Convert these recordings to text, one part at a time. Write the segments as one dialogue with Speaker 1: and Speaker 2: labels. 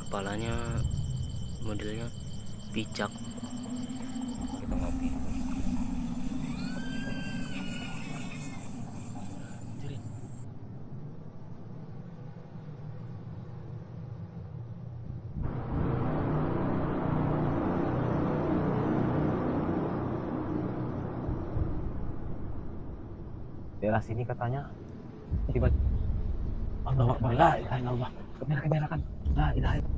Speaker 1: kepalanya modelnya picak.
Speaker 2: Kita ngopi. Daerah sini katanya tiba Allah Akbar, la ilaha illallah. Kamera kan, la ilaha illallah.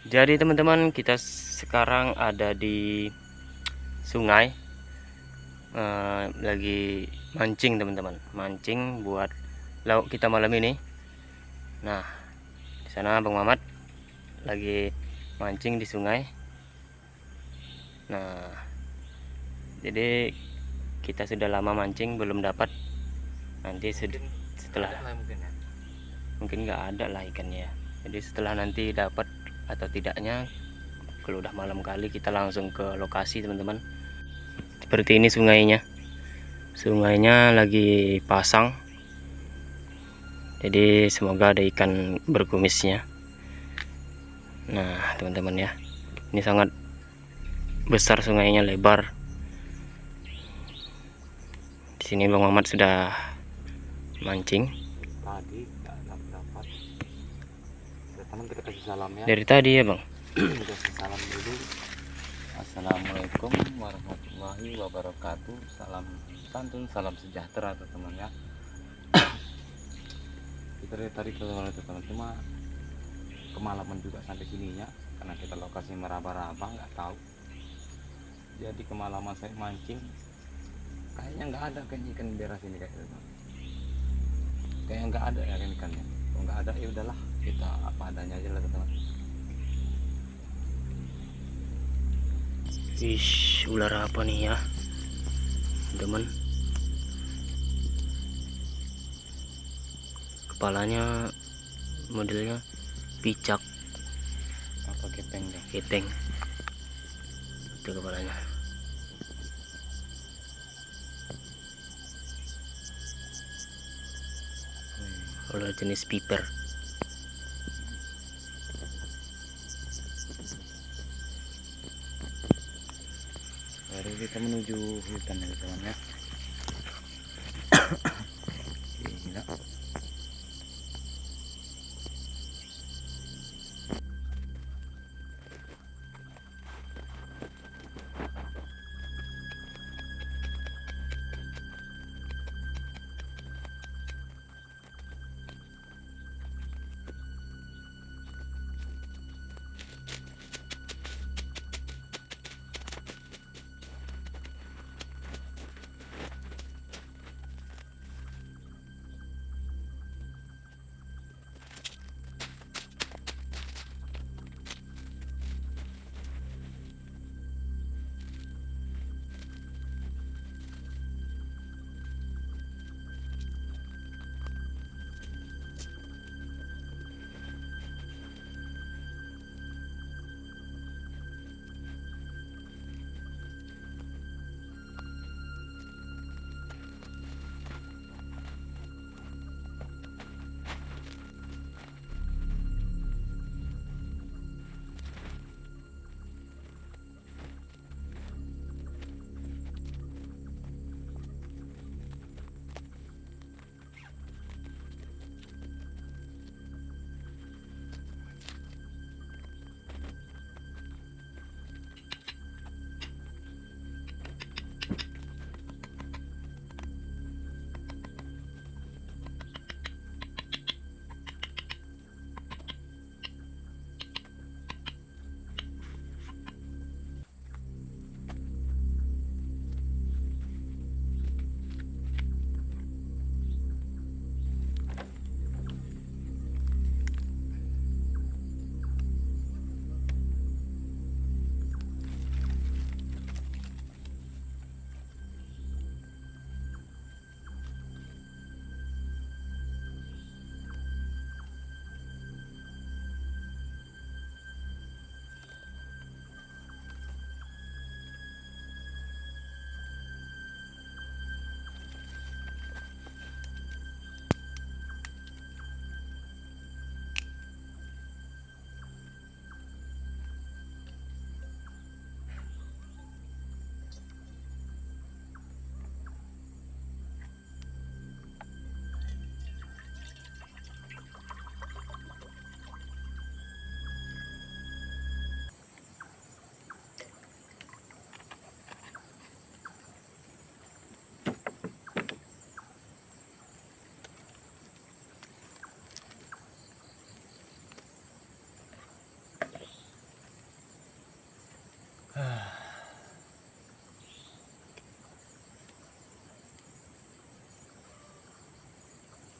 Speaker 1: Jadi teman-teman, kita sekarang ada di sungai, lagi mancing teman-teman, mancing buat lauk kita malam ini. Nah, di sana Bang Mamat lagi mancing di sungai. Nah, jadi kita sudah lama mancing belum dapat. Nanti setelah mungkin nggak ada lah ikannya. Jadi setelah nanti dapat atau tidaknya, kalau udah malam kali kita langsung ke lokasi teman-teman. Seperti ini sungainya lagi pasang, jadi semoga ada ikan berkumisnya. Nah teman-teman ya, ini sangat besar sungainya, lebar. Di sini Bang Mamat sudah mancing
Speaker 2: Tadi nggak dapat. Teman kita kasih salam ya.
Speaker 1: dari tadi ya Bang.
Speaker 2: Kita kasih salam dulu. Assalamualaikum warahmatullahi wabarakatuh. Salam santun, salam sejahtera teman-teman ya. Kita dari tadi ke teman-teman, cuma kemalaman juga sampai sininya karena kita lokasi meraba-raba, nggak tahu. Jadi kemalaman saya mancing, kayaknya nggak ada kan ikan daerah sini kayaknya nggak ada ya kan ikannya. Kalau nggak ada ya udahlah, kita apa adanya aja lah teman-teman.
Speaker 1: Ish, ular apa nih ya teman? Kepalanya modelnya picak,
Speaker 2: Apa gepeng ya?
Speaker 1: gepeng itu kepalanya. Ular jenis piper.
Speaker 2: Baru kita menuju hutan ya teman ya. Gila.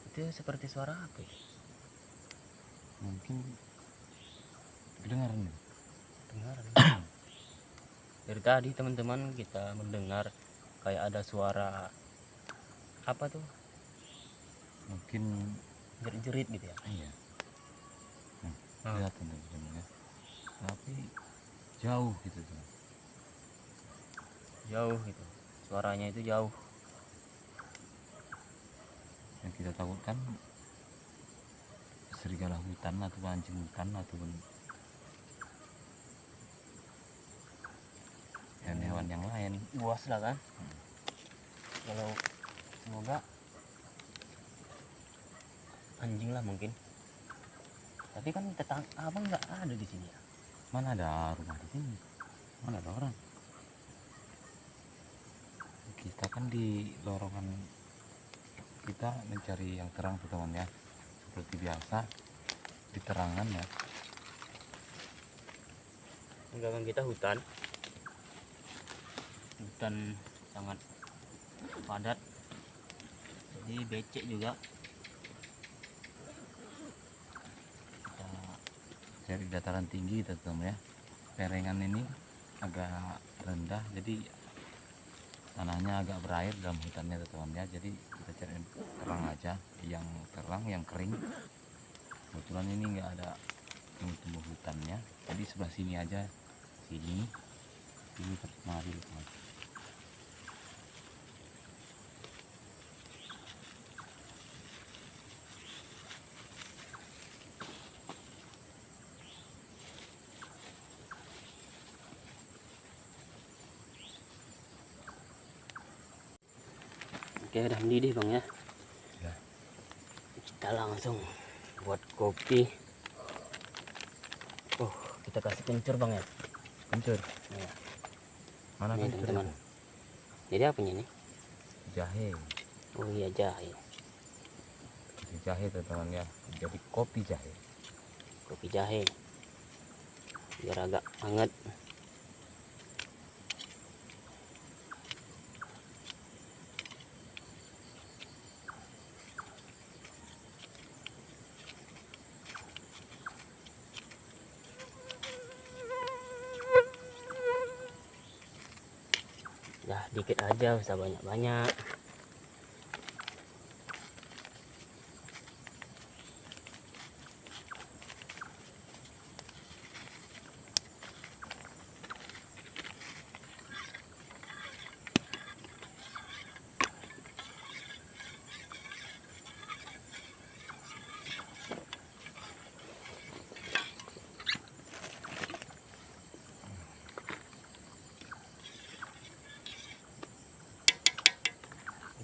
Speaker 1: Itu seperti suara apa ya?
Speaker 2: Mungkin kedengaran.
Speaker 1: Dengar. Dari tadi teman-teman kita mendengar kayak ada suara apa tuh?
Speaker 2: Mungkin
Speaker 1: Jerit-jerit gitu ya.
Speaker 2: iya.
Speaker 1: Ah.
Speaker 2: Kelihatan teman-teman ya. Tapi jauh gitu tuh.
Speaker 1: Jauh gitu. Suaranya itu jauh.
Speaker 2: Yang kita takutkan serigala hutan atau anjing hutan ataupun hewan yang lain.
Speaker 1: Buas lah kan. Kalau semoga anjing lah mungkin. Tapi kan abang nggak ada di sini ya.
Speaker 2: Mana ada rumah di sini? Mana ada orang? Kita kan di lorongan, kita mencari yang terang tuh teman ya. Seperti biasa di terangan ya.
Speaker 1: Enggak kan kita hutan sangat padat, jadi becek juga. Kita
Speaker 2: Dari dataran tinggi teman ya. Perengan ini agak rendah, jadi tanahnya agak berair dalam hutannya teman ya. Jadi kita cari terang aja, yang terang, yang kering. Kebetulan ini nggak ada tumbuh hutannya, jadi sebelah sini aja, sini terkemari teman.
Speaker 1: Oke, udah mendidih bang ya.
Speaker 2: Ya.
Speaker 1: Kita langsung buat kopi. Kita kasih kencur bang ya.
Speaker 2: Kencur.
Speaker 1: Ya.
Speaker 2: Mana
Speaker 1: Nih,
Speaker 2: kencur
Speaker 1: teman-teman.
Speaker 2: itu?
Speaker 1: Jadi apanya nih?
Speaker 2: Jahe.
Speaker 1: Oh iya, jahe.
Speaker 2: Kasih jahe teman ya. Jadi kopi jahe.
Speaker 1: Kopi jahe. Biar agak hangat. Ya dikit aja, usah banyak-banyak.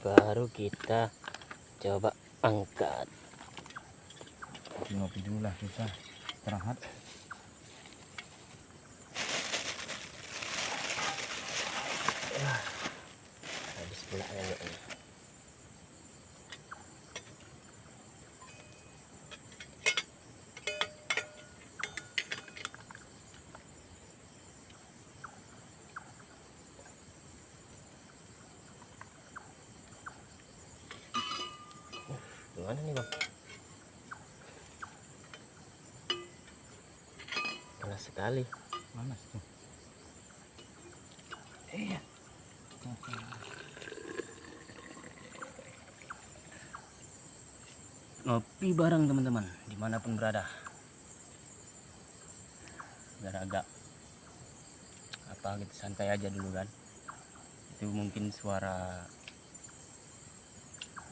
Speaker 1: Baru kita coba angkat.
Speaker 2: Ngopi dulu lah kita, istirahat.
Speaker 1: Habis pula ya. Gimana nih bang? Panas sekali.
Speaker 2: Panas tuh. Iya.
Speaker 1: Ngopi bareng teman-teman dimanapun berada. Biar agak apa gitu, santai aja dulu kan. Itu mungkin suara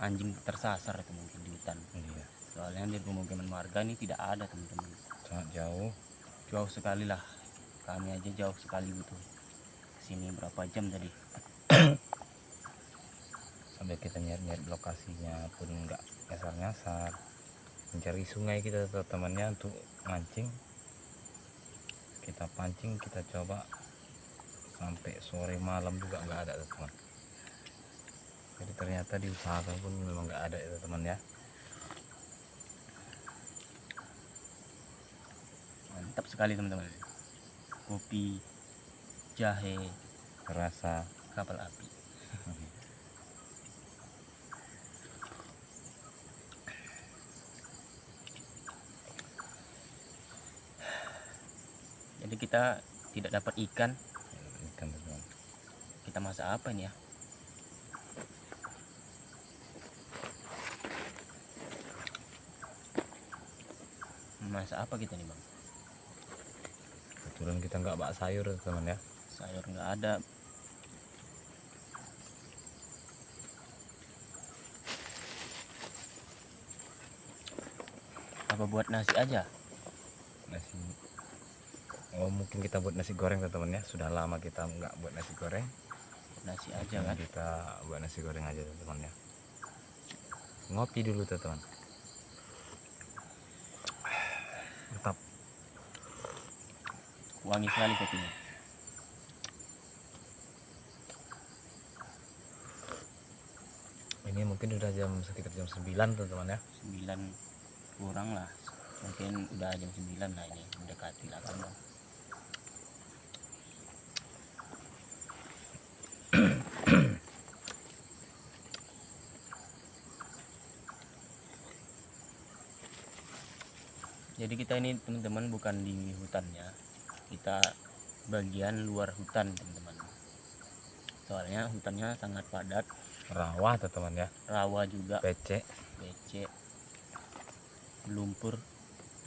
Speaker 1: anjing tersasar itu mungkin di hutan.
Speaker 2: Iya.
Speaker 1: Soalnya di pemukiman warga ini tidak ada teman-teman.
Speaker 2: Sangat jauh.
Speaker 1: Jauh sekali lah. Kami aja jauh sekali gitu. Kesini berapa jam tadi?
Speaker 2: Sampai kita nyari-nyari lokasinya pun nggak nyasar-nyasar, mencari sungai kita temannya untuk mancing. Kita pancing, kita coba sampai sore malam juga nggak ada teman. Jadi ternyata diusahakan pun memang nggak ada ya teman ya.
Speaker 1: Mantap sekali teman-teman. Kopi jahe,
Speaker 2: rasa
Speaker 1: kapal api. Jadi kita tidak dapat ikan,
Speaker 2: ikan teman.
Speaker 1: kita masak apa ini ya? Masak apa kita nih bang?
Speaker 2: Kebetulan kita nggak bak sayur teman ya.
Speaker 1: Sayur nggak ada. Apa buat nasi aja?
Speaker 2: Nasi. Oh mungkin kita buat nasi goreng teman ya. Sudah lama kita nggak buat nasi goreng.
Speaker 1: Nasi aja
Speaker 2: Mungkin
Speaker 1: kan?
Speaker 2: kita buat nasi goreng aja teman ya. Ngopi dulu teman. Mantap.
Speaker 1: Wangi sekali kopinya.
Speaker 2: Ini mungkin udah sekitar jam 9 teman ya.
Speaker 1: 9 kurang lah. Mungkin udah jam 9 lah ini. Mendekati lah kan bang. Jadi kita ini teman-teman bukan di hutannya, kita bagian luar hutan teman-teman. Soalnya hutannya sangat padat,
Speaker 2: Rawa teman ya.
Speaker 1: rawa juga,
Speaker 2: Becek.
Speaker 1: becek, lumpur.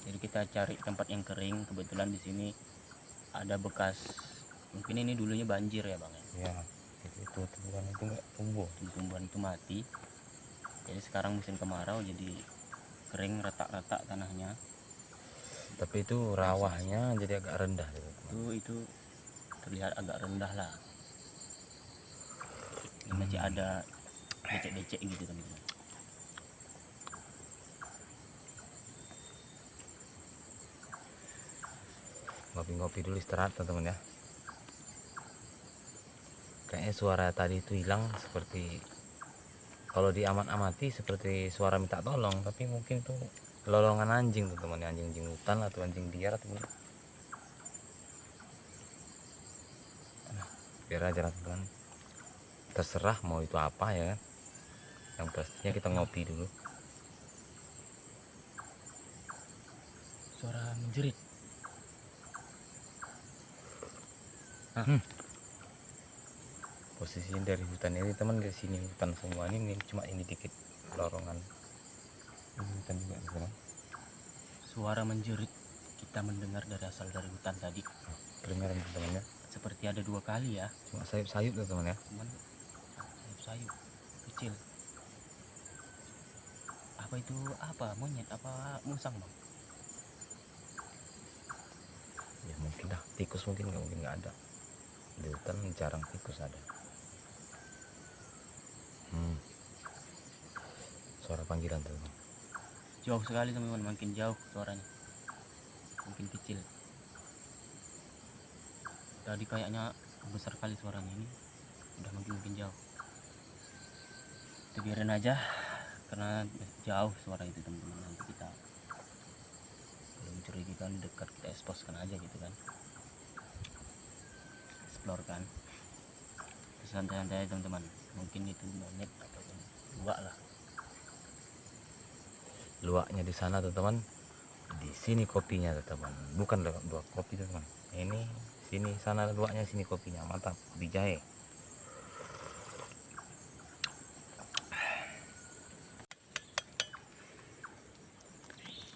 Speaker 1: Jadi kita cari tempat yang kering. Kebetulan di sini ada bekas, mungkin ini dulunya banjir ya bang ya.
Speaker 2: Ya itu tumbuhan itu nggak tumbuh.
Speaker 1: Tumbuhan itu mati. Jadi sekarang musim kemarau jadi kering, retak-retak tanahnya.
Speaker 2: Tapi itu rawahnya jadi agak rendah gitu.
Speaker 1: Itu terlihat agak rendah lah. Ini masih ada becek-becek gitu teman-teman.
Speaker 2: Ngopi-ngopi dulu istirahat teman-teman ya. Kayaknya suara tadi itu hilang, seperti kalau diamat-amati seperti suara minta tolong, tapi mungkin tuh lolongan anjing teman-teman ya, anjing hutan atau anjing liar teman. Nah, biar aja teman, terserah mau itu apa ya kan. Yang pastinya kita ngopi dulu.
Speaker 1: Suara menjerit.
Speaker 2: Posisinya dari hutan ini teman ke sini hutan semua ini cuma ini dikit lorongan. Ini hutan juga teman.
Speaker 1: Suara menjerit kita mendengar dari asal dari hutan tadi.
Speaker 2: Kedengaran teman ya.
Speaker 1: Seperti ada 2 kali ya.
Speaker 2: Cuma sayup-sayup teman ya.
Speaker 1: Cuman sayup kecil. Apa itu? Apa monyet? Apa musang bang?
Speaker 2: Ya mungkin dah tikus, mungkin nggak ada. Di hutan jarang tikus ada. Suara panggilan teman.
Speaker 1: Jauh sekali teman-teman, makin jauh suaranya. Mungkin kecil. Tadi kayaknya besar kali suaranya, ini udah makin jauh. Kita biarin aja karena jauh suara itu teman-teman. Nanti kita belum mencurigakan, dekat kita eksposkan aja gitu kan. Explore kan. Santai-santai teman-teman. Mungkin itu monyet ataupun luwak lah.
Speaker 2: Luwaknya di sana teman-teman. Di sini kopinya teman. Bukan dua kopi teman. Ini sini sana luwaknya, sini kopinya. Mantap, kopi jahe.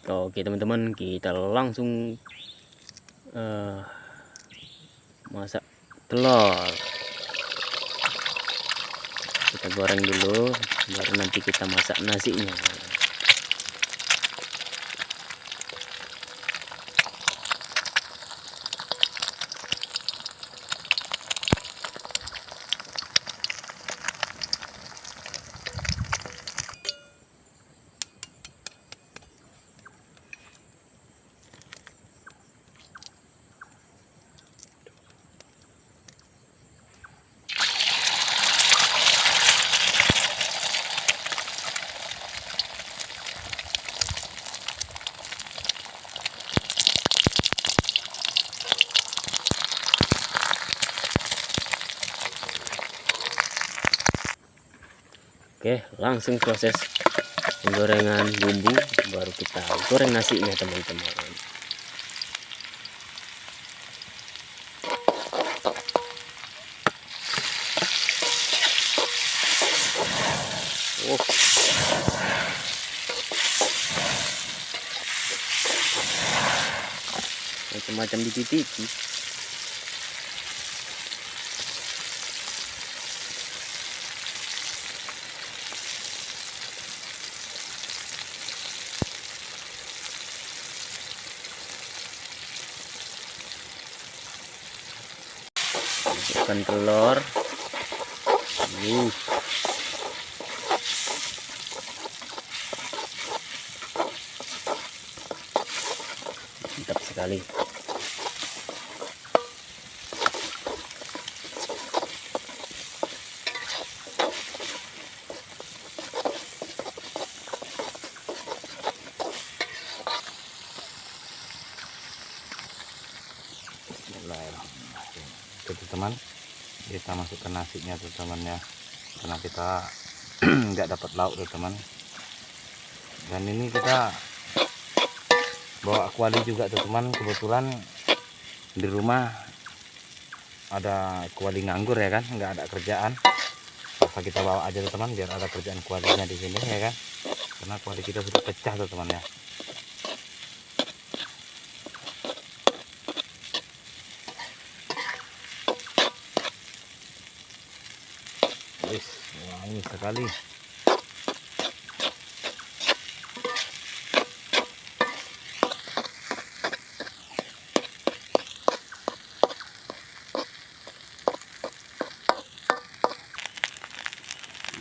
Speaker 1: Oke teman-teman, kita langsung masak telur. Kita goreng dulu baru nanti kita masak nasinya. Oke, langsung proses penggorengan bumbu, baru kita goreng nasinya teman-teman. Oh, macam-macam dititiki. Masukkan telur. Mantap sekali.
Speaker 2: Oke teman, kita masukkan nasinya teman ya, karena kita nggak dapat lauk teman. Dan ini kita bawa kuali juga teman, kebetulan di rumah ada kuali nganggur ya kan, nggak ada kerjaan. Maka kita bawa aja teman, biar ada kerjaan kualinya di sini ya kan, karena kuali kita sudah pecah teman ya. Wis, wangi sekali.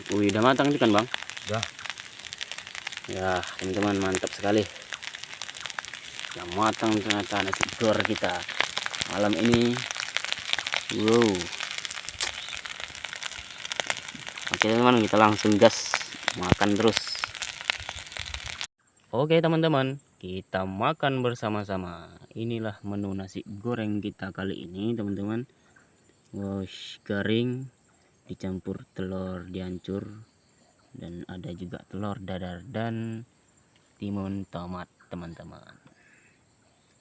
Speaker 1: Wih, udah matang itu kan bang?
Speaker 2: Udah.
Speaker 1: Ya teman-teman, mantap sekali. Yang matang ternyata nasi goreng kita malam ini. Wow. Oke teman-teman, kita langsung gas makan terus. Oke teman-teman, kita makan bersama-sama. Inilah menu nasi goreng kita kali ini teman-teman. Wow, garing dicampur telur dihancur, dan ada juga telur dadar dan timun tomat teman-teman.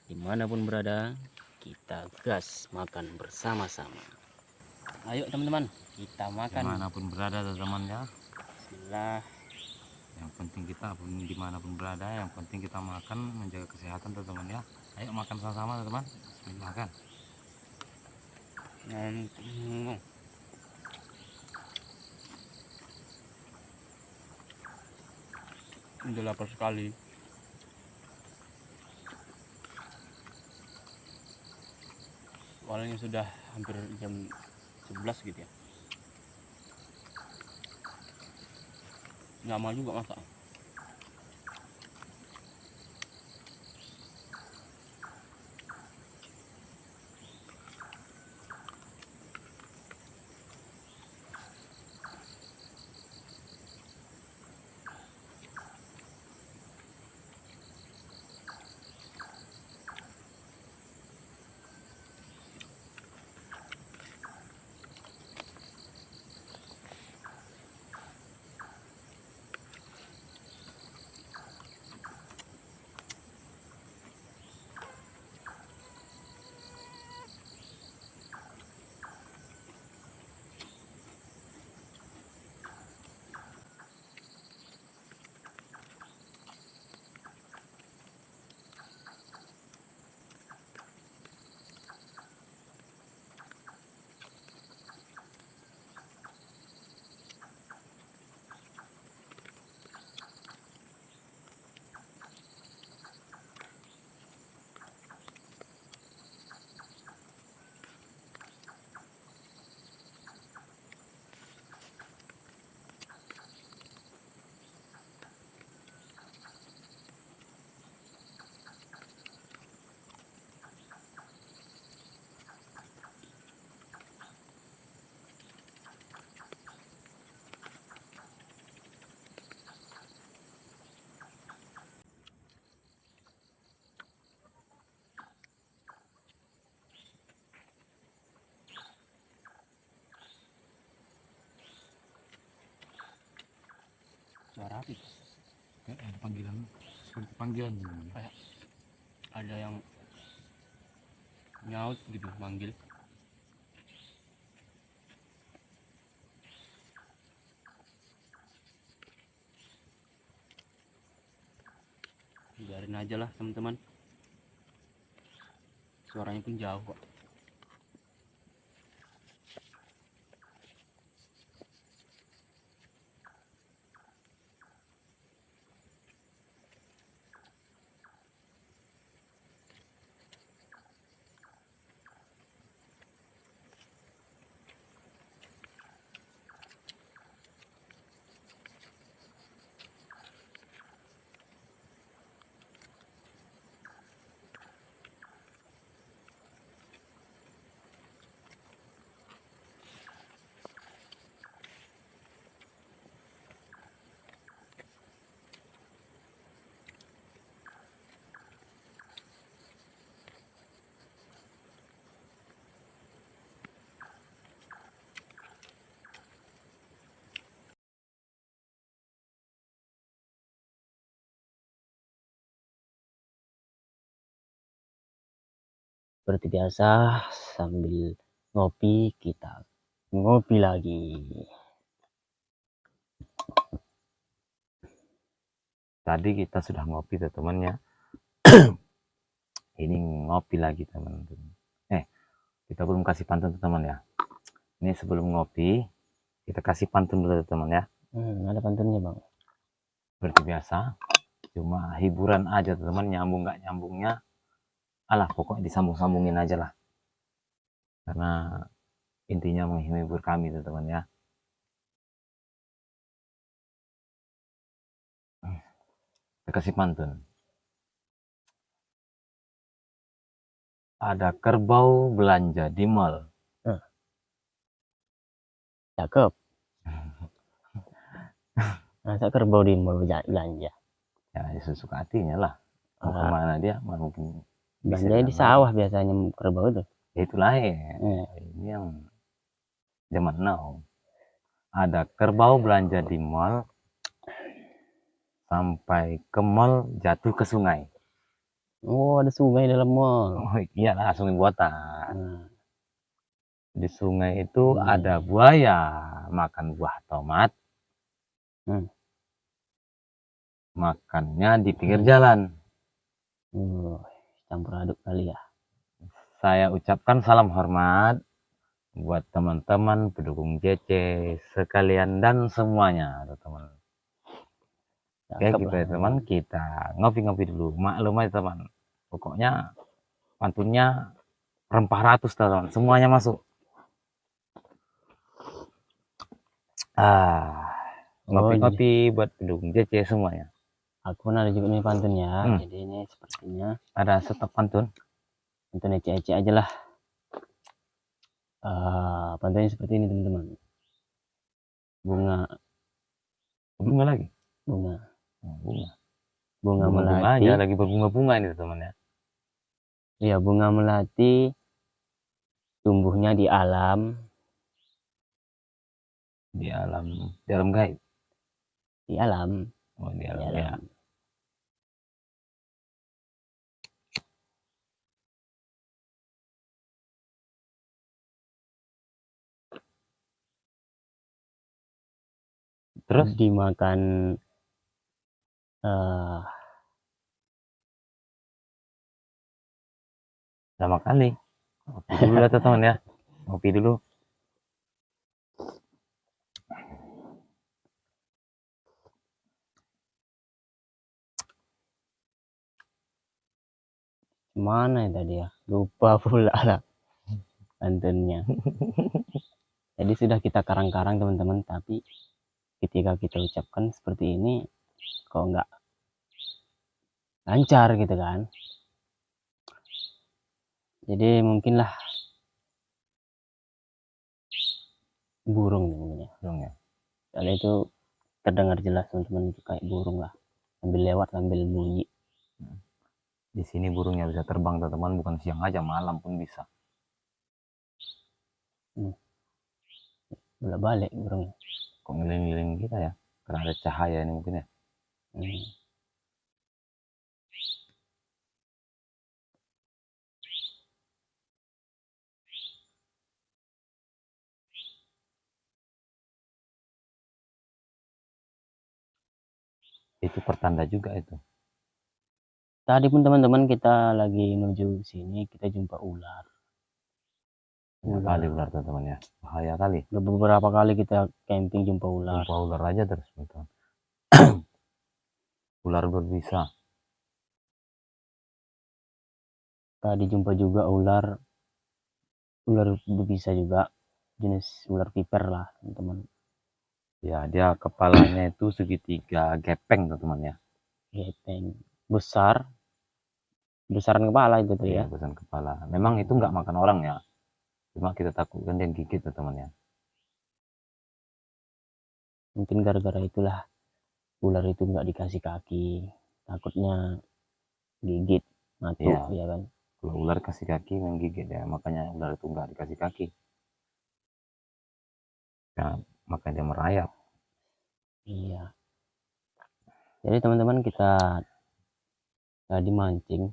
Speaker 1: Dimanapun berada, kita gas makan bersama-sama. Ayo teman-teman, kita makan.
Speaker 2: Dimanapun berada teman ya.
Speaker 1: Bismillah.
Speaker 2: Yang penting kita pun dimanapun berada, yang penting kita makan, menjaga kesehatan teman ya. Ayo makan sama-sama teman. Bismillah kan.
Speaker 1: Udah lapar sekali. Awalnya sudah hampir jam 11 gitu ya. Lama juga masak.
Speaker 2: apa itu? Kayak ada panggilan, seperti panggilan.
Speaker 1: Kayak ada yang nyaut gitu, manggil. Biarin aja lah teman-teman, suaranya pun jauh kok. Seperti biasa, sambil ngopi kita ngopi lagi.
Speaker 2: Tadi kita sudah ngopi teman-teman ya. Ini ngopi lagi teman-teman. Kita belum kasih pantun teman ya. Ini sebelum ngopi kita kasih pantun dulu teman ya.
Speaker 1: Ada pantunnya bang.
Speaker 2: Seperti biasa, cuma hiburan aja teman, nyambung nggak nyambungnya alah pokoknya disambung-sambungin aja lah, karena intinya menghibur kami teman ya. Kita kasih pantun. Ada kerbau belanja di mall.
Speaker 1: Cakep. Masa kerbau di mall belanja?
Speaker 2: Ya sesuka hatinya lah, mau kemana dia mungkin
Speaker 1: Belanja di sawah biasanya kerbau itu.
Speaker 2: Ya itulah ya. Ini yang zaman now. Ada kerbau belanja di mall, sampai ke mall jatuh ke sungai.
Speaker 1: Oh, ada sungai dalam mall.
Speaker 2: Oh iyalah, sungai buatan. Di sungai itu ada buaya makan buah tomat. Makannya di pinggir jalan.
Speaker 1: Campur aduk kali ya.
Speaker 2: Saya ucapkan salam hormat buat teman-teman pendukung JC sekalian dan semuanya, teman. Oke, kita ya teman, kita ngopi-ngopi dulu. Maklum aja teman, pokoknya pantunnya rempah ratus teman, semuanya masuk. Ngopi-ngopi buat pendukung JC semuanya.
Speaker 1: Aku pun ada juga nih pantunnya. Jadi ini sepertinya
Speaker 2: ada stok pantun.
Speaker 1: Pantun ece-ece aja lah. Pantunnya seperti ini teman-teman.
Speaker 2: Bunga lagi. Bunga melati aja, lagi berbunga-bunga ini teman ya.
Speaker 1: Iya, bunga melati tumbuhnya di alam
Speaker 2: gaib.
Speaker 1: Di alam.
Speaker 2: Oh, di alam ya. Terus
Speaker 1: dimakan
Speaker 2: sama kali. Ngopi dulu lah teman ya. Ngopi dulu.
Speaker 1: Mana ya tadi ya? Lupa pula lah pantunnya. Jadi sudah kita karang-karang teman-teman, tapi ketika kita ucapkan seperti ini kok nggak lancar gitu kan. Jadi mungkinlah burung namanya. Soalnya itu terdengar jelas teman-teman, itu kayak burung lah, sambil lewat sambil bunyi.
Speaker 2: Di sini burungnya bisa terbang teman-teman, bukan siang aja, malam pun bisa.
Speaker 1: Bolak balik burungnya.
Speaker 2: Kok ngiling-ngiling kita ya? karena ada cahaya ini mungkin ya. Itu pertanda juga itu.
Speaker 1: Tadi pun teman-teman kita lagi menuju sini, kita jumpa ular.
Speaker 2: Banyak kali ular teman-teman ya, bahaya kali.
Speaker 1: Udah beberapa kali kita camping jumpa ular.
Speaker 2: Jumpa ular aja terus teman-teman. Ular berbisa.
Speaker 1: Tadi jumpa juga ular berbisa juga, jenis ular viper lah teman-teman.
Speaker 2: Ya, dia kepalanya itu segitiga gepeng teman-teman ya.
Speaker 1: Gepeng besaran kepala itu tuh ya.
Speaker 2: Besaran kepala. Memang itu nggak makan orang ya, cuma kita takutkan dia gigit teman-teman ya.
Speaker 1: Mungkin gara-gara itulah ular itu nggak dikasih kaki, takutnya gigit mati ya kan.
Speaker 2: Kalau ular kasih kaki menggigit ya, makanya ular itu nggak dikasih kaki ya, makanya dia merayap.
Speaker 1: Iya, jadi teman-teman kita tadi mancing,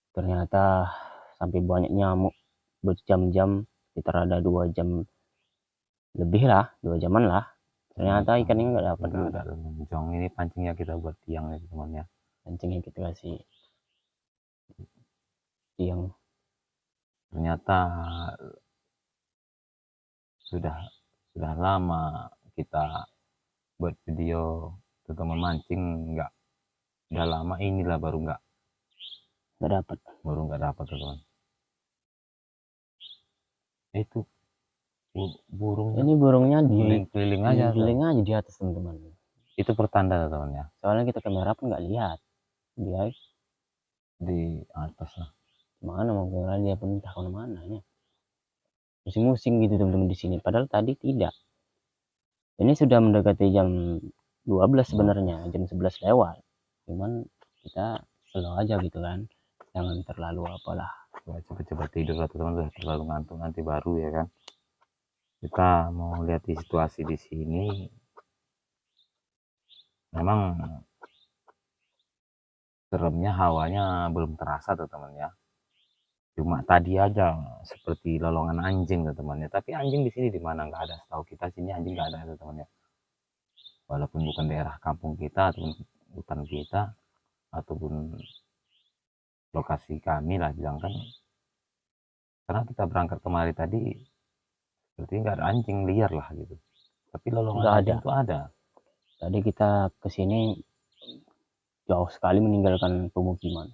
Speaker 1: ternyata sampai banyak nyamuk berjam-jam, sekitar ada 2 jam lebih lah, 2 jaman lah. Ternyata ikannya nggak dapat juga.
Speaker 2: Jong ini pancingnya kita buat tiang ya teman ya.
Speaker 1: Pancingnya kita kasih tiang.
Speaker 2: Ternyata sudah lama kita buat video tentang memancing, udah lama inilah baru nggak dapat teman. Itu burung
Speaker 1: Ini burungnya
Speaker 2: keliling aja
Speaker 1: di atas teman-teman.
Speaker 2: Itu pertanda teman ya,
Speaker 1: Soalnya kita kamera pun nggak lihat dia
Speaker 2: di atas lah.
Speaker 1: mana, mau kamera dia pun entah kemana ya. Musing-musing gitu teman-teman di sini. Padahal tadi tidak. Ini sudah mendekati jam 12 sebenarnya, jam 11 lewat. Cuman kita slow aja gitu kan. Jangan terlalu apalah.
Speaker 2: Coba tidur lah teman-teman, terlalu ngantuk nanti baru ya kan. Kita mau lihat di situasi di sini. Memang seremnya hawanya belum terasa teman ya. Cuma tadi aja seperti lolongan anjing teman ya. Tapi anjing di sini di mana nggak ada. Setahu kita sini anjing nggak ada teman ya. Walaupun bukan daerah kampung kita ataupun hutan kita ataupun lokasi kami lah bilang kan. Karena kita berangkat kemari tadi seperti nggak ada anjing liar lah gitu. Tapi lolongan anjing itu ada.
Speaker 1: Tadi kita kesini jauh sekali meninggalkan pemukiman.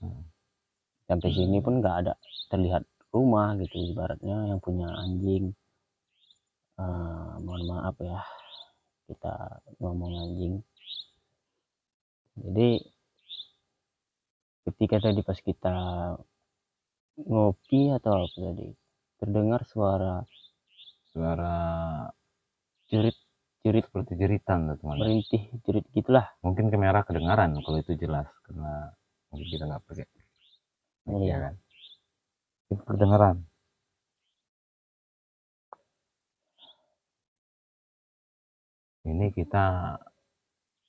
Speaker 1: Sampai sini pun nggak ada terlihat rumah gitu, ibaratnya yang punya anjing. Mohon maaf ya, kita ngomong anjing. Jadi ketika tadi pas kita ngopi atau apa tadi, terdengar suara jerit
Speaker 2: seperti jeritan teman,
Speaker 1: merintih jerit gitulah.
Speaker 2: Mungkin kamera kedengaran kalau itu jelas karena mungkin kita nggak pakai ya kan. Itu kedengaran. Ini kita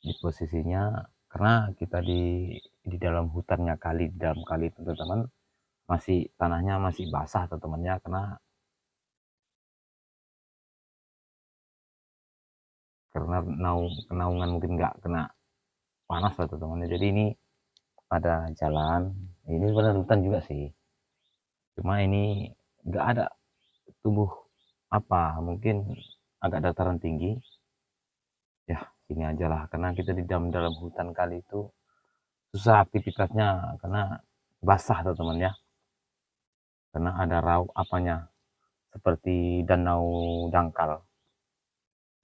Speaker 2: di posisinya karena kita di dalam hutannya kali, di dalam kali teman-teman, masih tanahnya masih basah teman-temannya karena kenaungan mungkin nggak kena panas lah teman-teman. Jadi ini ada jalan, ini benar hutan juga sih, cuma ini nggak ada tumbuh apa, mungkin agak dataran tinggi ya. Sini aja lah karena kita di dalam hutan kali itu susah aktivitasnya karena basah teman-teman ya, karena ada raut apanya seperti danau dangkal,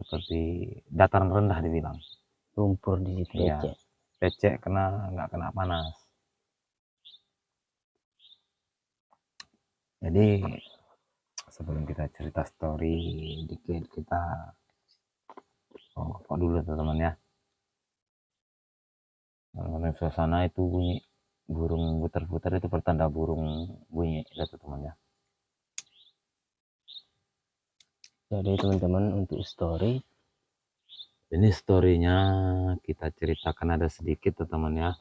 Speaker 2: seperti dataran rendah dibilang.
Speaker 1: Lumpur di situ becek.
Speaker 2: Becek kena nggak kena panas. Jadi sebelum kita cerita story dikit, kita kok dulu teman-teman ya. Teman-teman, suasana itu bunyi burung putar-putar itu pertanda burung bunyi ya teman ya.
Speaker 1: Jadi teman-teman, untuk story
Speaker 2: Ini storynya kita ceritakan ada sedikit teman ya.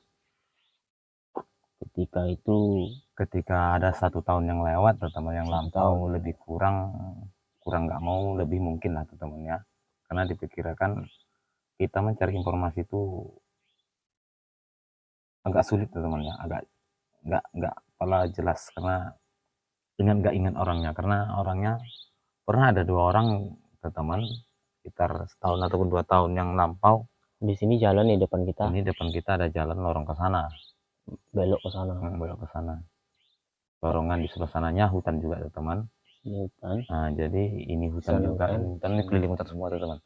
Speaker 2: Ketika ada 1 tahun yang lewat teman yang lampau lebih kurang nggak mau lebih mungkin lah teman ya, karena dipikirkan kita mencari informasi itu agak sulit teman ya, agak nggak pala jelas karena nggak ingat orangnya, karena orangnya pernah ada 2 orang teman sekitar setahun ataupun 2 tahun yang lampau.
Speaker 1: Di sini jalan di depan kita.
Speaker 2: Ini depan kita ada jalan lorong ke sana,
Speaker 1: Belok ke sana.
Speaker 2: belok ke sana. Lorongan di sebelah sananya hutan juga teman.
Speaker 1: Ini hutan.
Speaker 2: Nah, jadi ini hutan juga, hutan ini keliling hutan semua teman.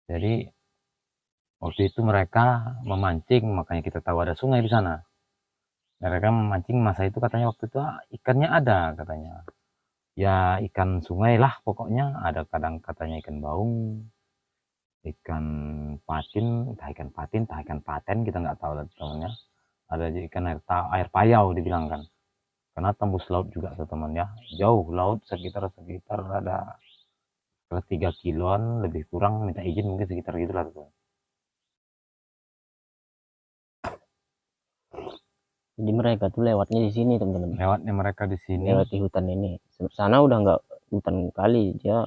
Speaker 2: Jadi waktu itu mereka memancing, makanya kita tahu ada sungai di sana. Mereka memancing masa itu katanya waktu itu ikannya ada katanya. Ya ikan sungai lah pokoknya, ada kadang katanya ikan baung, ikan patin, entah ikan patin, entah ikan paten, kita nggak tahu lah temannya. Ada ikan air payau dibilang kan. Karena tembus laut juga teman ya, jauh laut sekitar ada 3 kiloan lebih kurang, minta izin mungkin sekitar gitulah teman.
Speaker 1: Jadi mereka tuh lewatnya di sini teman-teman.
Speaker 2: Lewatnya mereka di sini.
Speaker 1: Lewati hutan ini. Sana udah nggak hutan kali, dia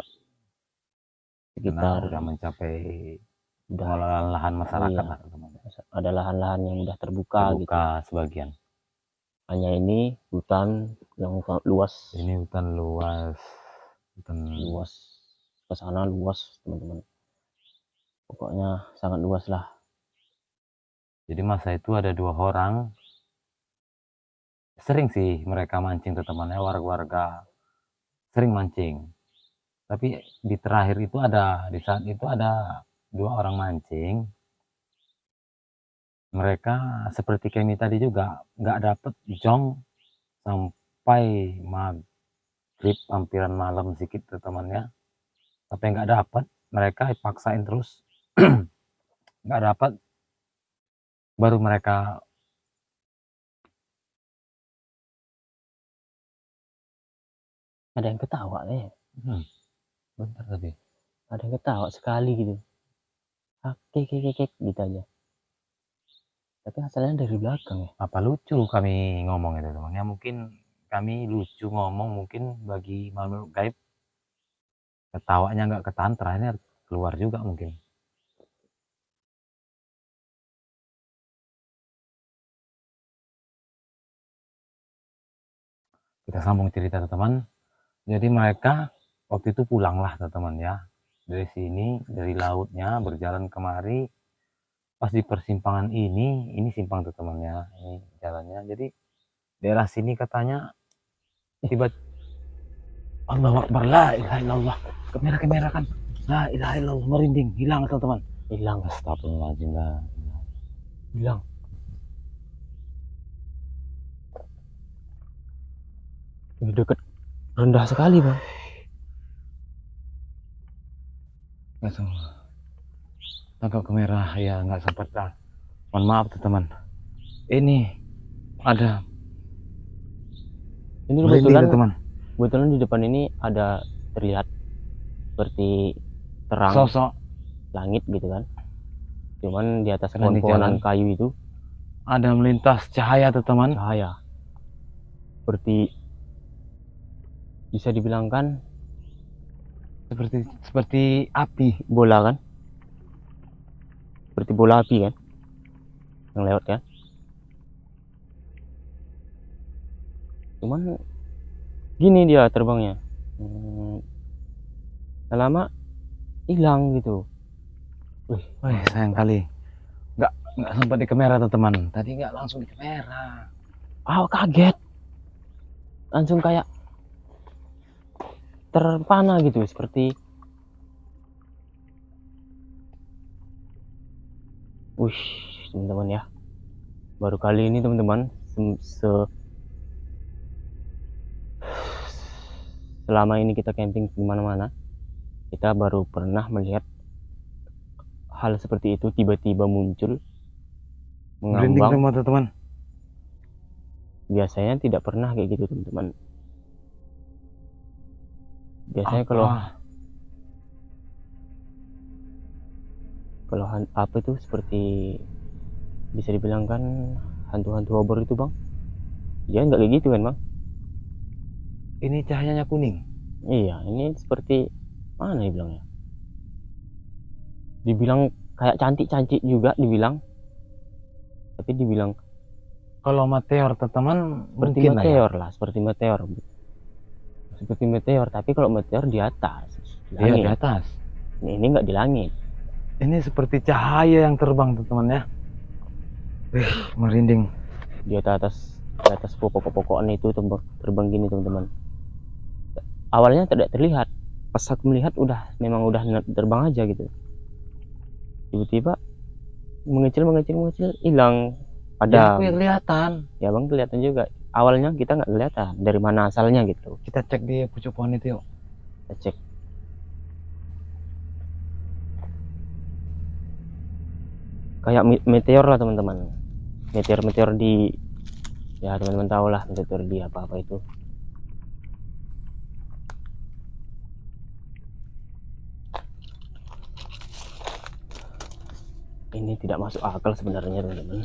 Speaker 1: sekitar
Speaker 2: udah mencapai
Speaker 1: udah
Speaker 2: lahan masyarakat
Speaker 1: iya,
Speaker 2: lah teman.
Speaker 1: ada lahan-lahan yang udah terbuka gitu.
Speaker 2: Sebagian.
Speaker 1: Hanya ini hutan yang luas.
Speaker 2: Ini hutan luas.
Speaker 1: Luas. Ke sana luas teman-teman. Pokoknya sangat luas lah.
Speaker 2: Jadi masa itu ada 2 orang. Sering sih mereka mancing teman-temannya, warga-warga sering mancing. Tapi di terakhir itu di saat itu ada 2 orang mancing. Mereka seperti kami tadi juga nggak dapet jong sampai maghrib, hampiran malam sedikit teman-temannya. Tapi nggak dapat, mereka paksain terus. Nggak dapat, baru mereka
Speaker 1: Ada yang ketawa nih.
Speaker 2: bentar tapi
Speaker 1: Ada yang ketawa sekali gitu. Kek gitu aja. Tapi asalnya dari belakang ya.
Speaker 2: apa lucu kami ngomong itu teman ya, mungkin kami lucu ngomong, mungkin bagi makhluk gaib ketawanya nggak ketahan, terakhirnya keluar juga mungkin. Kita sambung cerita teman. Jadi mereka waktu itu pulanglah teman ya, dari sini, dari lautnya berjalan kemari. Pas di persimpangan ini simpang teman ya, ini jalannya. Jadi daerah sini katanya tiba Allahu Akbar, la ilaha illallah, kamera kan, la ilaha illallah, merinding, hilang teman-teman,
Speaker 1: Hilang.
Speaker 2: Astagfirullahaladzim,
Speaker 1: Hilang. Ini deket, rendah sekali bang.
Speaker 2: nggak semua tangkap kamera ya, nggak sempat lah, mohon maaf teman. Ini ada
Speaker 1: Ini kebetulan di depan ini ada terlihat seperti terang
Speaker 2: sosok
Speaker 1: langit gitu kan. Cuman di atas pohon-pohonan kayu itu
Speaker 2: ada melintas cahaya teman.
Speaker 1: Cahaya. Seperti bisa dibilangkan
Speaker 2: seperti api,
Speaker 1: bola kan. Seperti bola api kan yang lewat kan. Cuman gini dia terbangnya. Lama hilang gitu.
Speaker 2: Wih, sayang kali nggak sempat di kamera teman. Tadi nggak langsung di kamera.
Speaker 1: Kaget. Langsung kayak terpana gitu, seperti teman-teman ya. Baru kali ini teman-teman selama ini kita camping di mana-mana, kita baru pernah melihat hal seperti itu tiba-tiba muncul mengambang
Speaker 2: teman-teman.
Speaker 1: Biasanya tidak pernah kayak gitu teman-teman. Biasanya kalau Kalau apa itu seperti bisa dibilang kan hantu-hantu obor itu bang, dia nggak kayak gitu kan bang.
Speaker 2: Ini cahayanya kuning.
Speaker 1: Iya, ini seperti mana dibilangnya, dibilang kayak cantik-cantik juga dibilang, tapi dibilang
Speaker 2: Kalau meteor teman-teman
Speaker 1: seperti
Speaker 2: mungkin lah ya.
Speaker 1: meteor lah, seperti meteor, tapi kalau meteor di atas di
Speaker 2: Iya, di
Speaker 1: langit.
Speaker 2: atas.
Speaker 1: Ini nggak di langit.
Speaker 2: Ini seperti cahaya yang terbang teman-teman ya. Merinding.
Speaker 1: Di atas pokok-pokokan itu terbang gini teman-teman. Awalnya tidak terlihat, pas aku melihat memang udah terbang aja gitu, tiba-tiba mengecil mengecil mengecil, hilang.
Speaker 2: Ya aku
Speaker 1: Padam.
Speaker 2: yang kelihatan.
Speaker 1: Ya bang, kelihatan juga, awalnya kita nggak kelihatan dari mana asalnya gitu.
Speaker 2: Kita cek di pucuk pohon itu yuk.
Speaker 1: Kita cek. Kayak meteor lah teman-teman, meteor di, ya teman-teman tahu lah meteor di apa-apa itu. Ini tidak masuk akal sebenarnya teman-teman.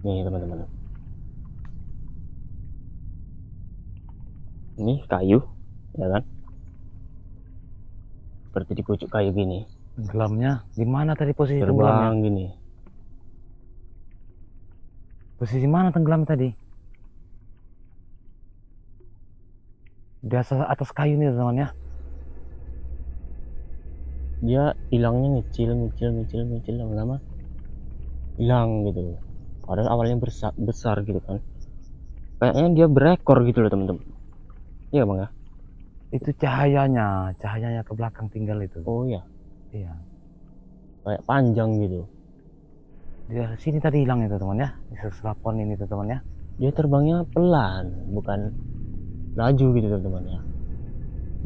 Speaker 1: Nih teman-teman, ini kayu ya kan, seperti di pucuk kayu gini,
Speaker 2: Tenggelamnya di mana tadi posisi tenggelamnya?
Speaker 1: terbang gini.
Speaker 2: Posisi mana tenggelam tadi? Di atas kayu nih teman ya.
Speaker 1: Dia hilangnya ngecil ngecil ngecil ngecil, lama-lama hilang gitu, padahal awalnya besar besar gitu kan. Kayaknya dia berekor gitu loh teman-teman. Iya bang ya.
Speaker 2: Itu cahayanya ke belakang tinggal itu.
Speaker 1: Oh iya,
Speaker 2: Iya.
Speaker 1: kayak panjang gitu.
Speaker 2: Dia sini tadi hilang itu teman ya. Di seselapon ini tuh teman ya.
Speaker 1: Dia terbangnya pelan, bukan laju gitu teman-teman ya.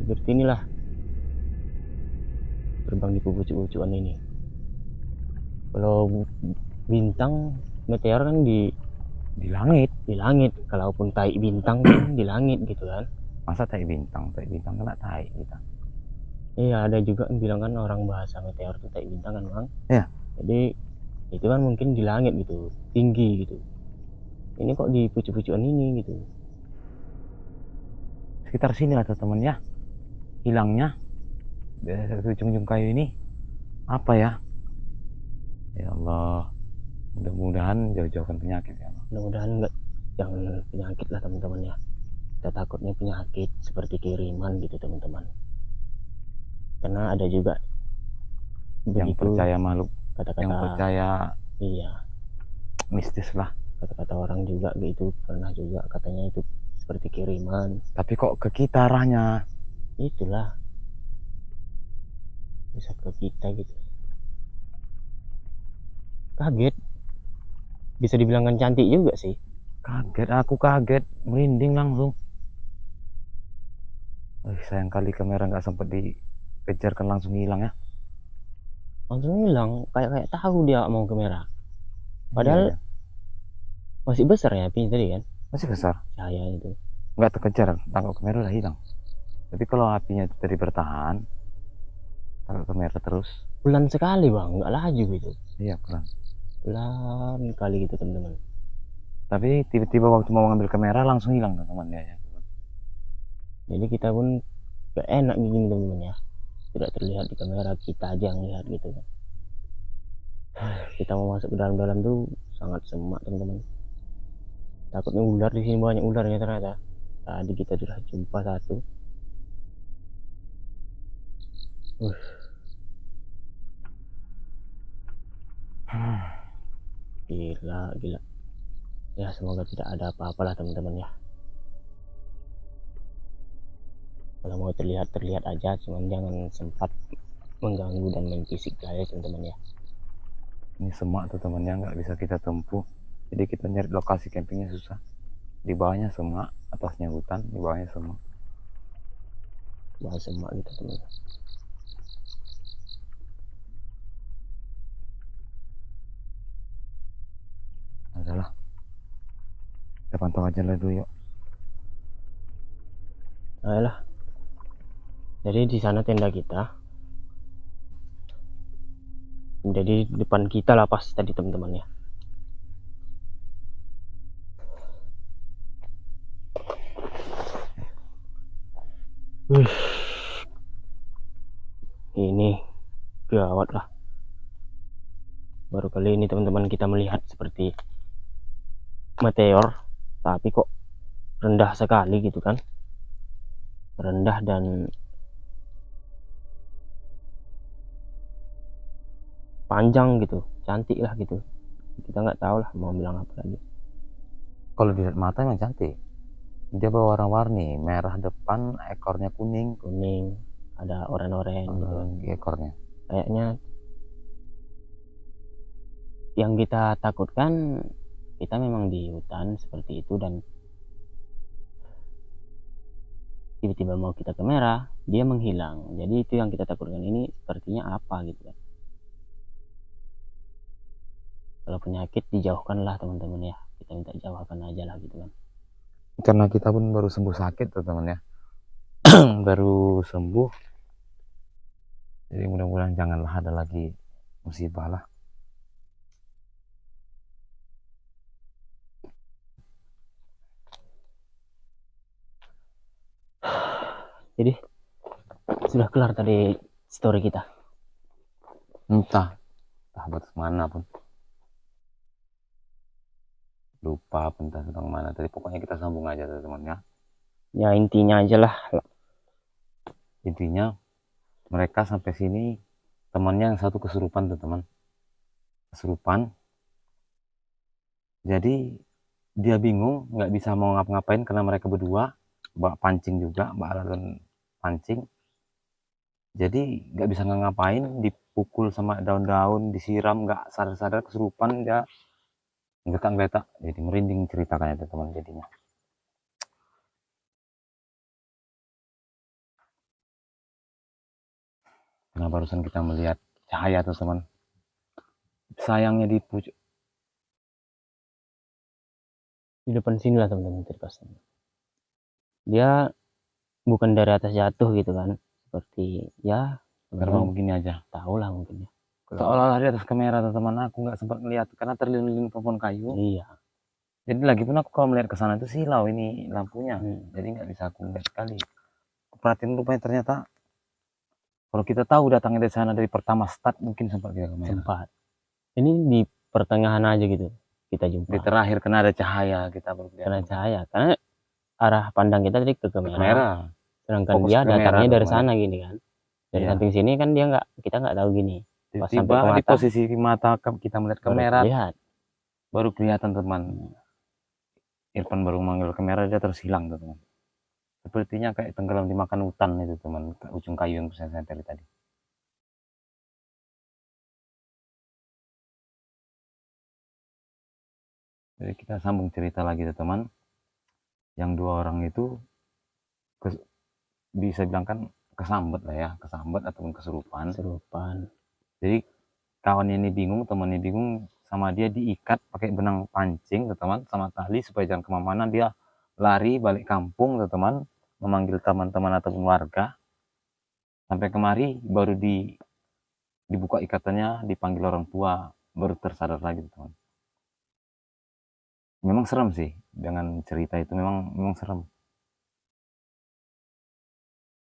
Speaker 1: Seperti inilah terbang di pucuk-pucukan ini. Kalau bintang, meteor kan
Speaker 2: Di langit.
Speaker 1: di langit, kalaupun tai bintang kan di langit gitu kan.
Speaker 2: Masa tai bintang kena tai kita.
Speaker 1: Iya, ada juga yang bilang kan, orang bahasa meteor itu tai bintang kan bang.
Speaker 2: Iya.
Speaker 1: Jadi itu kan mungkin di langit gitu, tinggi gitu. Ini kok di pucuk-pucukan ini gitu.
Speaker 2: Sekitar sini lah teman ya. Hilangnya di ujung-ujung kayu ini. Apa ya? Ya Allah. Mudah-mudahan jauh-jauhkan penyakit ya.
Speaker 1: Mudah-mudahan enggak, jangan penyakit lah teman-teman ya. Kita takutnya penyakit seperti kiriman gitu teman-teman. Karena ada juga
Speaker 2: Yang
Speaker 1: begitu
Speaker 2: percaya makhluk,
Speaker 1: kata-kata.
Speaker 2: yang percaya
Speaker 1: Iya,
Speaker 2: mistis lah.
Speaker 1: kata-kata orang juga gitu, pernah juga katanya itu seperti kiriman.
Speaker 2: Tapi kok ke kita arahnya?
Speaker 1: Itulah, bisa ke kita gitu. Kaget, bisa dibilang kan cantik juga sih.
Speaker 2: Kaget, aku kaget, merinding langsung. Sayang kali kamera nggak sempat dikejar, kan langsung hilang ya.
Speaker 1: Langsung hilang, kayak tahu dia mau ke merah.
Speaker 2: Iya,
Speaker 1: Padahal
Speaker 2: iya.
Speaker 1: masih besar ya apinya tadi kan,
Speaker 2: Masih besar,
Speaker 1: cahaya itu.
Speaker 2: nggak terkejar, tangkap kamera udah hilang. Tapi kalau apinya tadi bertahan, tangkap kamera terus.
Speaker 1: Pelan sekali bang, nggak laju gitu.
Speaker 2: Iya pelan.
Speaker 1: Pelan kali gitu teman-teman.
Speaker 2: Tapi tiba-tiba waktu mau ngambil kamera langsung hilang teman-teman ya.
Speaker 1: Jadi kita pun gak enak gini teman-teman ya, tidak terlihat di kamera, kita aja yang lihat gitu kan. Kita mau masuk ke dalam-dalam tuh sangat semak teman-teman. Takutnya ular, di sini banyak ularnya ternyata. Tadi kita sudah jumpa satu. Gila, gila. Ya semoga tidak ada apa-apalah teman-teman ya. Kalau mau terlihat aja, cuman jangan sempat mengganggu dan main fisik aja teman-teman ya.
Speaker 2: Ini semak tuh temannya, nggak bisa kita tempuh. Jadi kita nyari lokasi campingnya susah. Di bawahnya semak, atasnya hutan, di bawahnya semak.
Speaker 1: Bahas semak gitu teman-teman.
Speaker 2: Adalah. Kita pantau aja lah dulu yuk.
Speaker 1: Ayolah. Jadi di sana tenda kita. Jadi depan kita lah pas tadi teman-teman ya. Ini gawat lah. Baru kali ini teman-teman kita melihat seperti meteor, tapi kok rendah sekali gitu kan. Rendah dan panjang gitu, cantik lah gitu. Kita nggak tahu lah mau bilang apa lagi.
Speaker 2: Kalau dilihat mata emang cantik, dia berwarna-warni, merah depan, ekornya kuning,
Speaker 1: Ada oren-oren gitu kan.
Speaker 2: di ekornya.
Speaker 1: Kayaknya yang kita takutkan, kita memang di hutan seperti itu dan tiba-tiba mau kita ke merah, dia menghilang. Jadi itu yang kita takutkan, ini sepertinya apa gitu kan. Kalau penyakit dijauhkan lah teman-teman ya, kita minta jauhkan aja lah gitu kan.
Speaker 2: Karena kita pun baru sembuh sakit teman ya. Baru sembuh, jadi mudah-mudahan janganlah ada lagi musibah lah.
Speaker 1: Jadi sudah kelar tadi story kita.
Speaker 2: Entah batas mana pun, lupa entah tentang mana tadi, pokoknya kita sambung aja teman ya.
Speaker 1: Ya intinya aja lah.
Speaker 2: Intinya mereka sampai sini, temannya yang satu kesurupan teman, kesurupan. Jadi dia bingung, nggak bisa mau ngapa-ngapain karena mereka berdua mbak pancing juga, mbak Alan pancing. Jadi nggak bisa ngapain, dipukul sama daun-daun, disiram, nggak sadar-sadar kesurupan, dia geletak-geletak, jadi merinding ceritakannya teman jadinya. Karena barusan kita melihat cahaya teman, sayangnya di
Speaker 1: depan sini lah teman-teman terpasang. Dia bukan dari atas jatuh gitu kan, seperti ya
Speaker 2: terbang begini aja.
Speaker 1: tahu lah mungkin ya.
Speaker 2: Seolah-olah di atas kamera teman, aku nggak sempat ngeliat karena terlindung pohon kayu.
Speaker 1: Iya.
Speaker 2: Jadi lagi pun aku kalau melihat ke sana itu silau ini lampunya, jadi nggak bisa aku lihat sekali. Perhatiin rupanya ternyata kalau kita tahu datangnya dari sana dari pertama start, mungkin sempat kita kamera.
Speaker 1: Sempat. Ini di pertengahan aja gitu kita jumpa.
Speaker 2: Di terakhir kena ada cahaya kita baru
Speaker 1: Kena cahaya karena arah pandang kita tadi ke kamera. Sedangkan
Speaker 2: Fokus
Speaker 1: dia
Speaker 2: ke kamera
Speaker 1: datangnya dari
Speaker 2: teman-teman
Speaker 1: sana gini kan. Dari
Speaker 2: Iya.
Speaker 1: samping sini kan dia nggak, kita nggak tahu gini. Pas sampai ke
Speaker 2: Tiba-tiba di
Speaker 1: mata
Speaker 2: posisi mata kita melihat
Speaker 1: baru
Speaker 2: kamera,
Speaker 1: lihat.
Speaker 2: baru kelihatan teman. Irfan baru manggil kamera, dia terus hilang teman. Sepertinya kayak tenggelam dimakan hutan itu teman, ujung kayu yang saya tempel tadi. Jadi kita sambung cerita lagi teman. Yang dua orang itu bisa bilang kan kesambet lah ya, kesambet ataupun kesurupan. Jadi kawannya ini bingung, temannya bingung, sama dia diikat pakai benang pancing teman, sama tali supaya jangan kemana-mana. Dia lari balik kampung teman, memanggil teman-teman ataupun warga. Sampai kemari baru dibuka ikatannya, dipanggil orang tua, baru tersadar lagi teman. Memang serem sih, dengan cerita itu memang serem.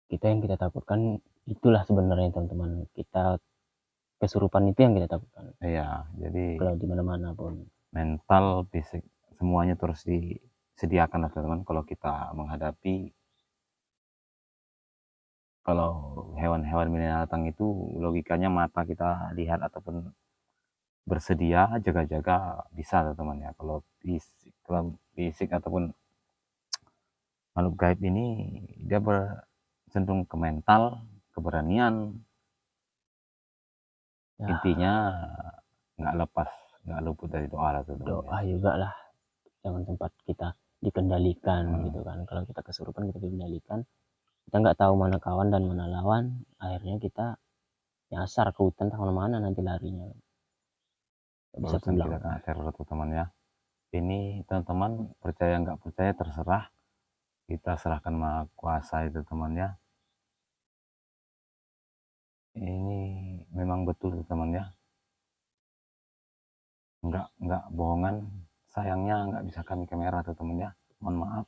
Speaker 1: Yang kita takutkan itulah sebenarnya teman-teman, kita kesurupan itu yang kita takutkan.
Speaker 2: Iya, jadi
Speaker 1: kalau di mana-mana pun
Speaker 2: mental, fisik, semuanya terus disediakan lah teman-teman kalau kita menghadapi. Kalau hewan-hewan binatang itu logikanya mata kita lihat ataupun bersedia jaga-jaga bisa teman ya. Kalau fisik ataupun makhluk gaib ini dia cenderung ke mental, keberanian. Ya. Intinya nggak luput dari doa lah teman.
Speaker 1: Doa juga lah, jangan tempat kita dikendalikan gitu kan. Kalau kita kesurupan kita dikendalikan, kita nggak tahu mana kawan dan mana lawan, akhirnya kita nyasar ke hutan tahu mana nanti larinya.
Speaker 2: Bisa pulang kita kena teror tuh teman ya. Ini teman-teman percaya nggak percaya terserah, kita serahkan Maha Kuasa itu teman ya. Ini memang betul teman ya, nggak bohongan, sayangnya nggak bisa kami kamera tuh teman ya, mohon maaf,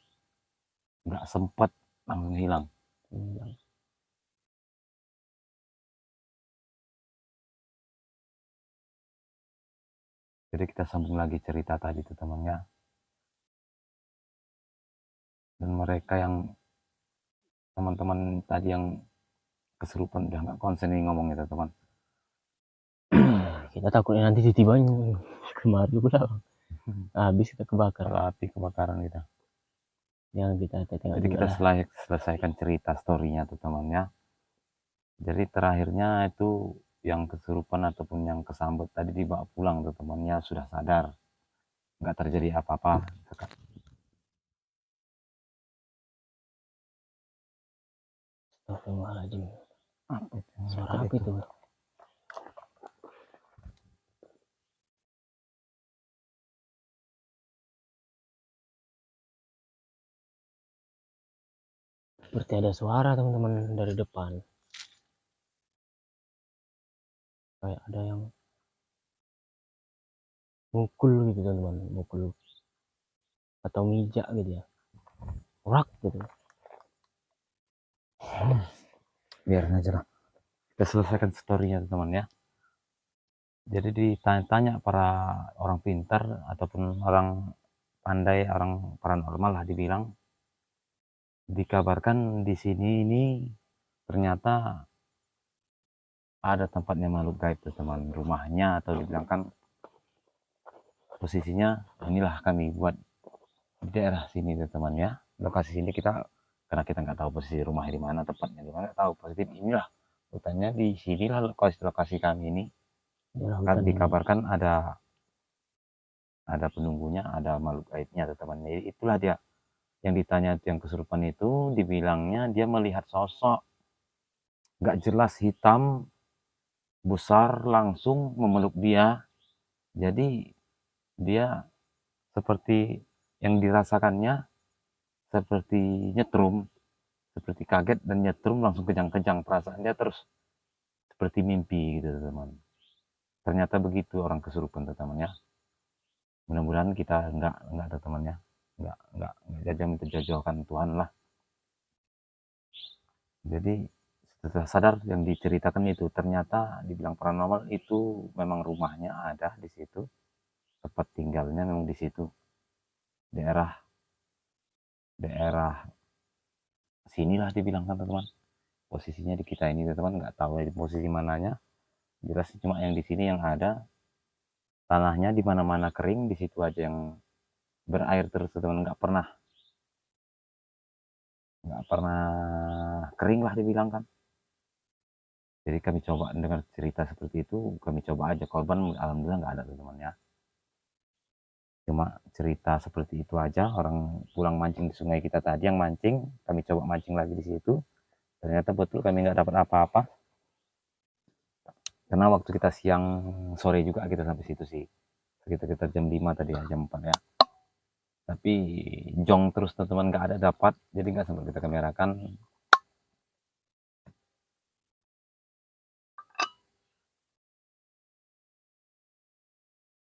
Speaker 2: nggak sempat, langsung hilang. Jadi kita sambung lagi cerita tadi tuh teman ya. Dan mereka yang teman-teman tadi yang kesurupan udah nggak konsen nih ngomong itu teman.
Speaker 1: Kita takutnya nanti tiba-tiba kemari udah habis kita kebakar.
Speaker 2: Kalau api kebakaran kita.
Speaker 1: Yang kita tengok
Speaker 2: Jadi
Speaker 1: juga
Speaker 2: kita
Speaker 1: lah.
Speaker 2: selesaikan cerita storynya tuh teman ya. Jadi terakhirnya itu yang kesurupan ataupun yang kesambet tadi dibawa pulang tuh temannya sudah sadar, nggak terjadi apa-apa.
Speaker 1: Astagfirullahaladzim.
Speaker 2: Apa itu?
Speaker 1: Suara apa itu? Seperti ada suara teman-teman dari depan. Kayak ada yang mukul gitu teman-teman, mukul atau mijak gitu ya. Rak gitu.
Speaker 2: Biarin aja lah. Kita selesaikan storynya teman ya. Jadi ditanya-tanya para orang pintar ataupun orang pandai, orang paranormal lah dibilang, dikabarkan di sini ini ternyata ada tempatnya makhluk gaib tuh teman, rumahnya atau dibilangkan posisinya inilah kami buat di daerah sini tuh teman ya. Lokasi sini kita, karena kita nggak tahu posisi rumahnya di mana, tempatnya di mana, nggak tahu positif inilah hutannya, di sinilah lokasi kami ini. Kan dikabarkan ada penunggunya, ada makhluk gaibnya tuh teman. Jadi itulah dia yang ditanya, yang kesurupan itu dibilangnya dia melihat sosok nggak jelas hitam besar langsung memeluk dia. Jadi dia seperti yang dirasakannya seperti nyetrum, seperti kaget dan nyetrum langsung kejang-kejang, perasaan dia terus seperti mimpi gitu teman. Ternyata begitu orang kesurupan teman ya. Mudah-mudahan kita nggak ada temannya, nggak jajah minta jauhkan Tuhan lah. Jadi setelah sadar yang diceritakan itu ternyata dibilang paranormal itu memang rumahnya ada di situ, tempat tinggalnya memang di situ, daerah daerah sinilah dibilang kan teman, posisinya di kita ini teman, nggak tahu di posisi mananya, jelas cuma yang di sini yang ada tanahnya di mana-mana kering, di situ aja yang berair terus teman, nggak pernah kering lah dibilang kan. Jadi kami coba dengar cerita seperti itu, kami coba aja, korban alhamdulillah nggak ada teman ya. Cuma cerita seperti itu aja, orang pulang mancing di sungai kita tadi yang mancing, kami coba mancing lagi di situ, ternyata betul kami nggak dapat apa-apa. Karena waktu kita siang sore juga kita sampai situ sih, sekitar jam 5 tadi ya, jam 4 ya. Tapi jong terus teman-teman, nggak ada dapat, jadi nggak sempat kita kamerakan.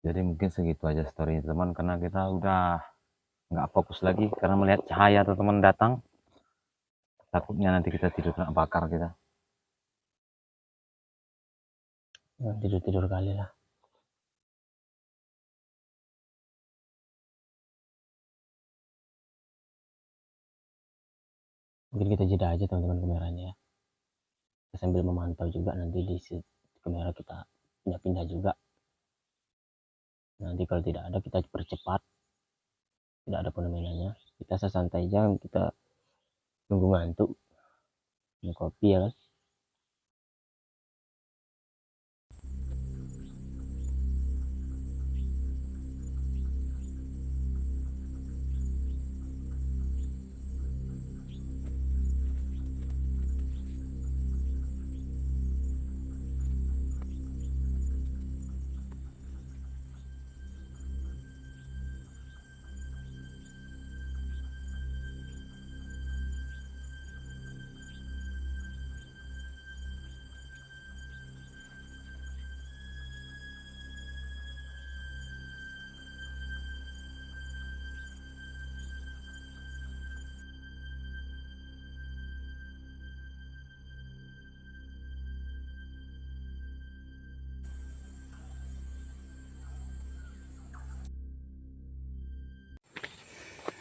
Speaker 2: Jadi mungkin segitu aja story teman, karena kita udah nggak fokus lagi karena melihat cahaya teman datang, takutnya nanti kita tidur kena bakar kita.
Speaker 1: Tidur-tidur kali lah. Mungkin kita jeda aja teman-teman kameranya ya. Kita sambil memantau juga nanti di kamera kita pindah-pindah juga. Nanti kalau tidak ada kita percepat, tidak ada fenomenanya, kita sesantai aja, kita nunggu ngantuk, minum kopi ya kan.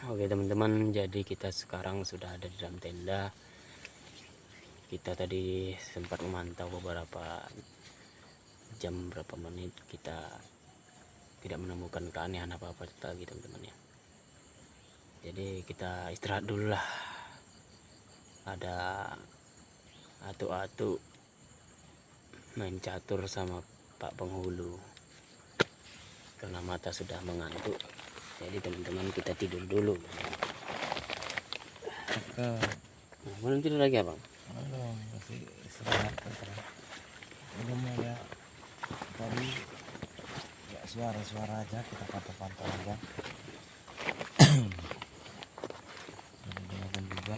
Speaker 1: Oke teman-teman, jadi kita sekarang sudah ada di dalam tenda. Kita tadi sempat memantau beberapa jam, berapa menit, kita tidak menemukan keanehan apa-apa lagi teman-teman ya. Jadi kita istirahat dulu lah. Ada atu-atu main catur sama Pak Penghulu karena mata sudah mengantuk. Jadi teman-teman kita tidur dulu. Nah, belum tidur lagi abang?
Speaker 2: Belum, masih istirahat sekarang. Belum ya, tadi ya suara-suara aja kita pantau-pantau aja. Dan juga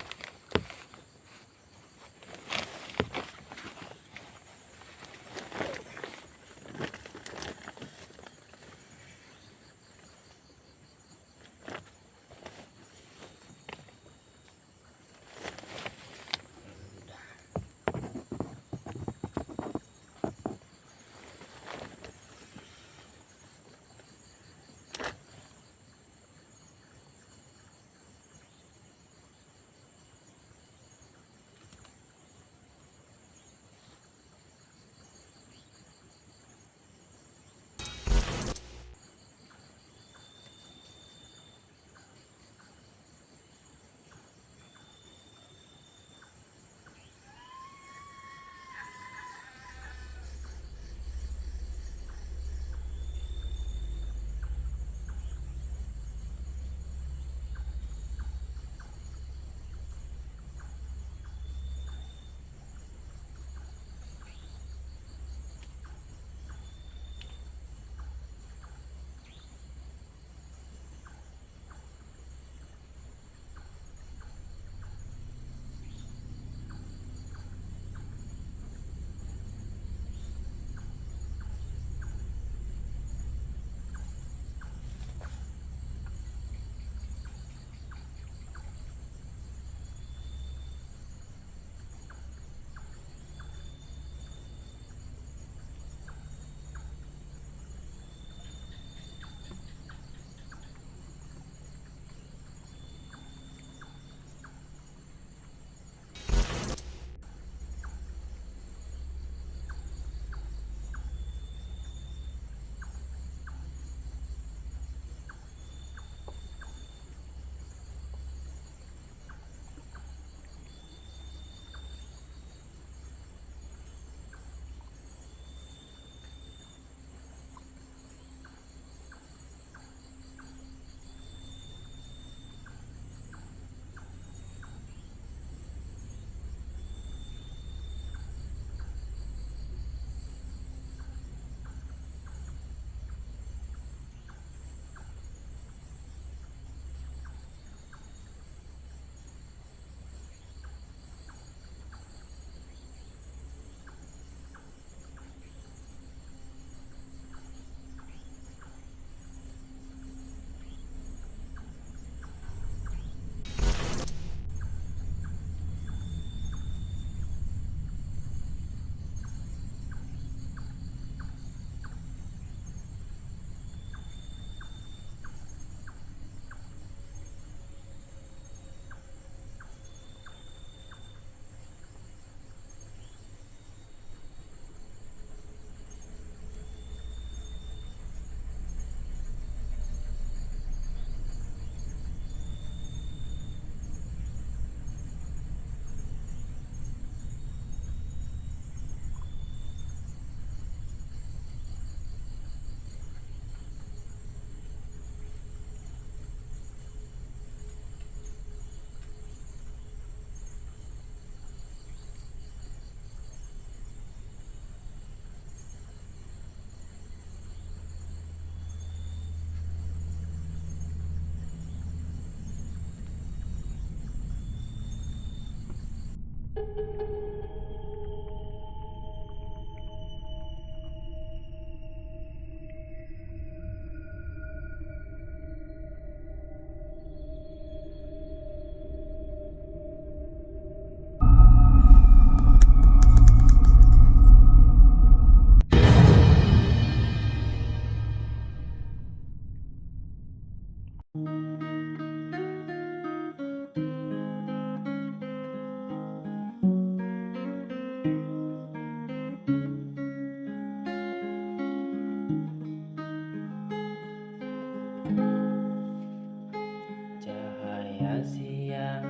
Speaker 1: Cahaya siang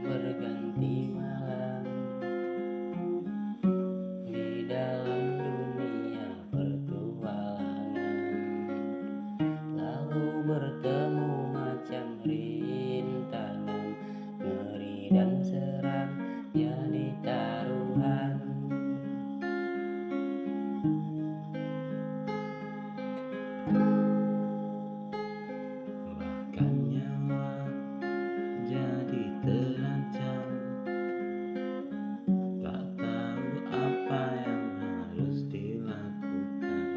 Speaker 1: berganti malam di dalam dunia pertualangan, lalu bertemu macam rintangan, ngeri dan seram jadi taruhan. Bahkan nyawa jadi terancam, tak tahu apa yang harus dilakukan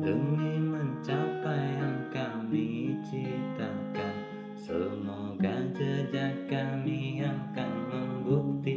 Speaker 1: demi mencapai yang kami ciptakan. Semoga jejak kami akan membuktikan